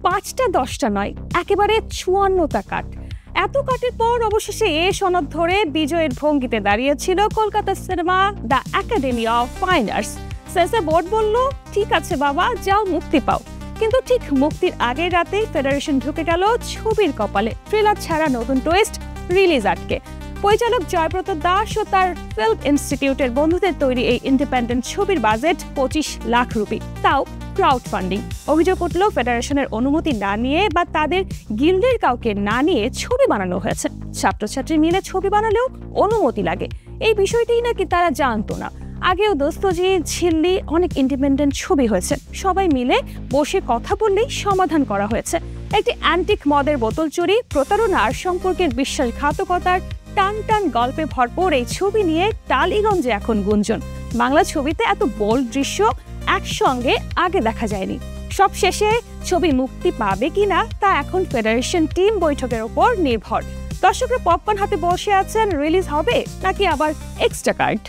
5টা 10টা নয়, একেবারে 54টা কাট। এত কাটের পর অবশেষে এ সনদ ধরে বিজয়ের ভঙ্গিতে দাঁড়িয়েছিল Kolkata cinema the academy of fine arts. Censor board বলল, ঠিক আছে বাবা, যাও মুক্তি পাও। কিন্তু ঠিক মুক্তির আগের রাতেই ফেডারেশন ঢুকে গেল ছবির কপালে। ট্রেলার ছাড়া নতুন টুইস্ট, রিলিজ আটকে। পরিচালক জয়ব্রত দাস ও তার ফিল্ম ইনস্টিটিউটের বন্ধুদের তৈরি এই ইন্ডিপেন্ডেন্ট ছবির বাজেট 25 লাখ রুপি, তাও ক্রাউড ফান্ডিং। অভিযোগ উঠল ফেডারেশনের অনুমতি না নিয়ে বা তাদের গিল্ডের কাউকে না নিয়ে ছবি বানানো হয়েছে। ছাত্রছাত্রী মিলে ছবি বানালেও অনুমতি লাগে, এই বিষয়টিই নাকি তারা জানতো না। আগেও দোস্তজি, ঝিল্লি অনেক ইন্ডিপেন্ডেন্ট ছবি হয়েছে, সবাই মিলে বসে কথা বললেই সমাধান করা হয়েছে। একটি অ্যান্টিক মদের বোতল চুরি, প্রতারণা আর সম্পর্কের বিশ্বাসঘাতকতার টান টান গল্পে ভরপুর এই ছবি নিয়ে টালিগঞ্জে এখন গুঞ্জন। বাংলা ছবিতে এত বোল্ড দৃশ্য একসঙ্গে আগে দেখা যায়নি। সব শেষে ছবি মুক্তি পাবে কিনা তা এখন ফেডারেশন টিম বৈঠকের উপর নির্ভর। দর্শকরা পপকর্ন হাতে বসে আছেন, রিলিজ হবে নাকি আবার এক্সট্রা কার্ড।